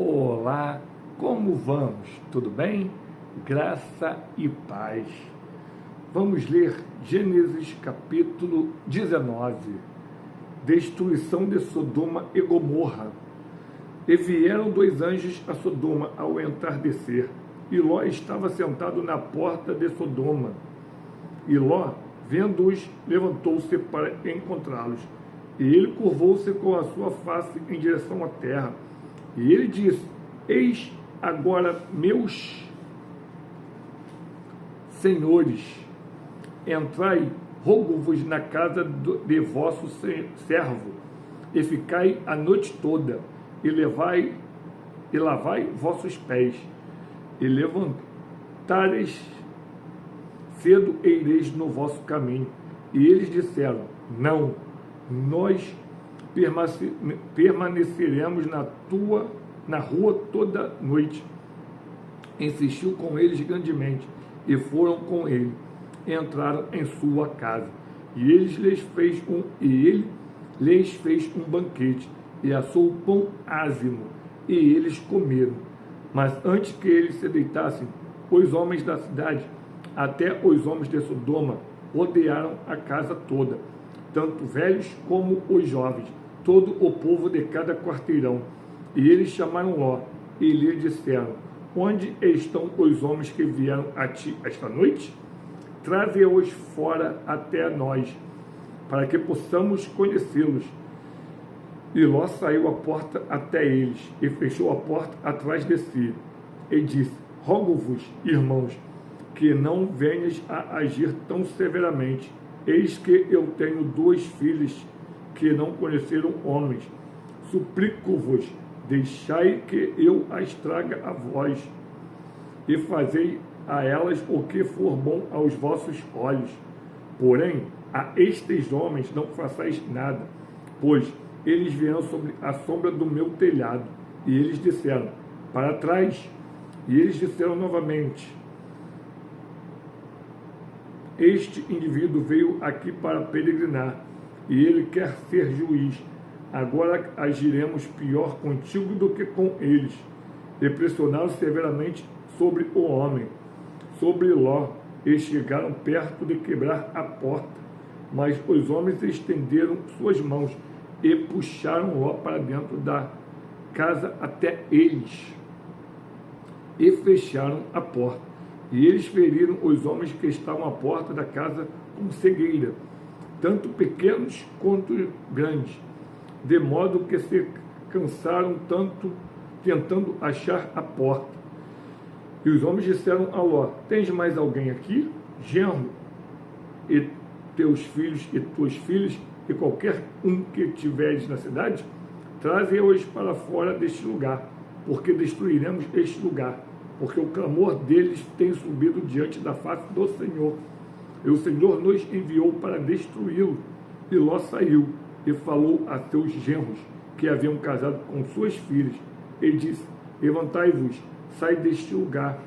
Olá, como vamos? Tudo bem? Graça e paz. Vamos ler Gênesis capítulo 19. Destruição de Sodoma e Gomorra. E vieram dois anjos a Sodoma ao entardecer, e Ló estava sentado na porta de Sodoma. E Ló, vendo-os, levantou-se para encontrá-los. E ele curvou-se com a sua face em direção à terra. E ele disse: Eis agora, meus senhores, entrai, rogo-vos na casa de vosso servo, e ficai a noite toda, e lavai vossos pés, e levantareis cedo e ireis no vosso caminho. E eles disseram: Não, nós permaneceremos na rua toda noite. Insistiu com eles grandemente, e foram com ele, entraram em sua casa, e ele lhes fez um banquete, e assou pão ázimo, e eles comeram. Mas antes que eles se deitassem, os homens da cidade, até os homens de Sodoma, rodearam a casa toda, tanto velhos como os jovens, todo o povo de cada quarteirão. E eles chamaram Ló, e lhe disseram: Onde estão os homens que vieram a ti esta noite? Traze-os fora até nós, para que possamos conhecê-los. E Ló saiu à porta até eles, e fechou a porta atrás de si, e disse: Rogo-vos, irmãos, que não venhas a agir tão severamente. Eis que eu tenho duas filhas que não conheceram homens. Suplico-vos, deixai que eu as traga a vós, e fazei a elas o que for bom aos vossos olhos. Porém, a estes homens não façais nada, pois eles virão sobre a sombra do meu telhado. E eles disseram: Para trás. E eles disseram novamente: Este indivíduo veio aqui para peregrinar, e ele quer ser juiz. Agora agiremos pior contigo do que com eles. E pressionaram severamente sobre o homem, sobre Ló, e chegaram perto de quebrar a porta. Mas os homens estenderam suas mãos e puxaram Ló para dentro da casa até eles, e fecharam a porta. E eles feriram os homens que estavam à porta da casa com cegueira, tanto pequenos quanto grandes, de modo que se cansaram tanto tentando achar a porta. E os homens disseram a Ló: Tens mais alguém aqui? Genro, e teus filhos e tuas filhas, e qualquer um que tiveres na cidade? Traze-os para fora deste lugar, porque destruiremos este lugar, porque o clamor deles tem subido diante da face do Senhor. E o Senhor nos enviou para destruí-lo. E Ló saiu e falou a seus genros, que haviam casado com suas filhas, e disse: Levantai-vos, sai deste lugar,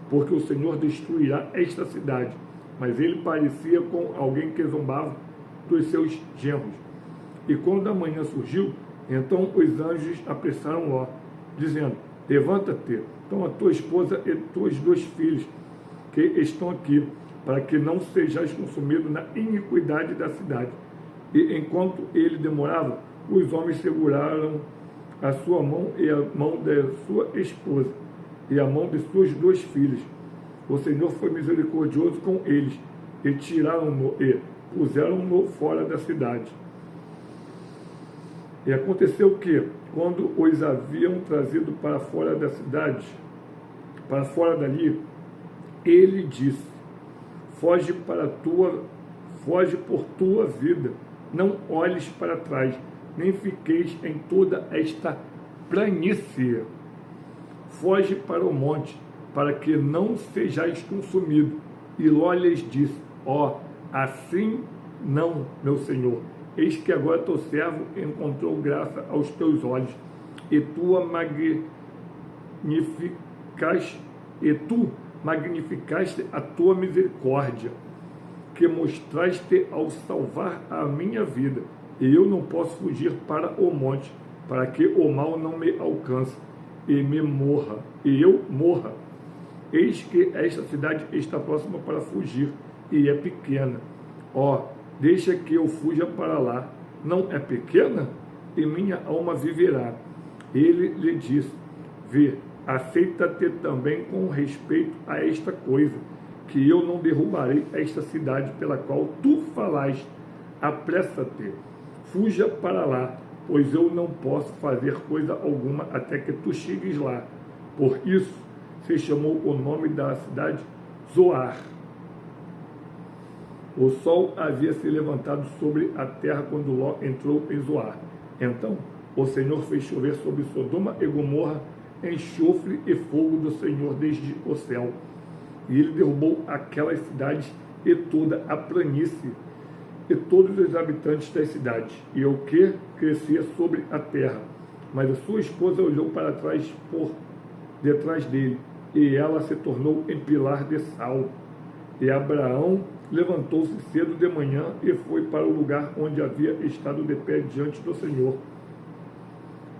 porque o Senhor destruirá esta cidade. Mas ele parecia com alguém que zombava dos seus genros. E quando a manhã surgiu, então os anjos apressaram Ló, dizendo: Levanta-te, toma tua esposa e tuas duas filhas, que estão aqui, para que não sejais consumido na iniquidade da cidade. E enquanto ele demorava, os homens seguraram a sua mão e a mão de sua esposa, e a mão de suas duas filhas. O Senhor foi misericordioso com eles, e tiraram-no e puseram-no fora da cidade. E aconteceu que, quando os haviam trazido para fora da cidade, para fora dali, ele disse: Foge por tua vida, não olhes para trás, nem fiqueis em toda esta planície. Foge para o monte, para que não sejais consumido. E Ló lhes disse: assim não, meu senhor. Eis que agora teu servo encontrou graça aos teus olhos, e tu magnificaste a tua misericórdia, que mostraste ao salvar a minha vida, e eu não posso fugir para o monte, para que o mal não me alcance. e eu morra. Eis que esta cidade está próxima para fugir, e é pequena. Ó, deixa que eu fuja para lá. Não é pequena? E minha alma viverá. Ele lhe disse: vê, aceita-te também com respeito a esta coisa, que eu não derrubarei esta cidade pela qual tu falaste. Apressa-te, fuja para lá, pois eu não posso fazer coisa alguma até que tu chegues lá. Por isso se chamou o nome da cidade Zoar. O sol havia se levantado sobre a terra quando Ló entrou em Zoar. Então o Senhor fez chover sobre Sodoma e Gomorra enxofre e fogo do Senhor desde o céu. E ele derrubou aquelas cidades e toda a planície, e todos os habitantes das cidades, e o que crescia sobre a terra. Mas a sua esposa olhou para trás por detrás dele, e ela se tornou em pilar de sal. E Abraão levantou-se cedo de manhã e foi para o lugar onde havia estado de pé diante do Senhor.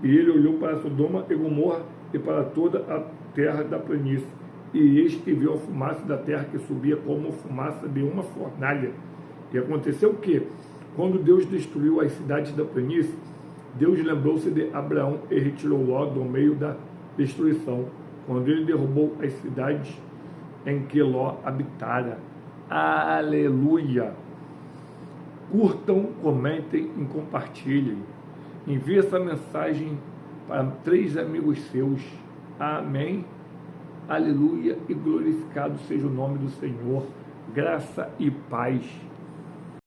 E ele olhou para Sodoma e Gomorra e para toda a terra da planície, e eis que viu a fumaça da terra que subia como fumaça de uma fornalha. E aconteceu que, quando Deus destruiu as cidades da planície, Deus lembrou-se de Abraão e retirou Ló do meio da destruição, quando ele derrubou as cidades em que Ló habitara. Aleluia! Curtam, comentem e compartilhem. Envie essa mensagem para 3 amigos seus. Amém. Aleluia, e glorificado seja o nome do Senhor. Graça e paz.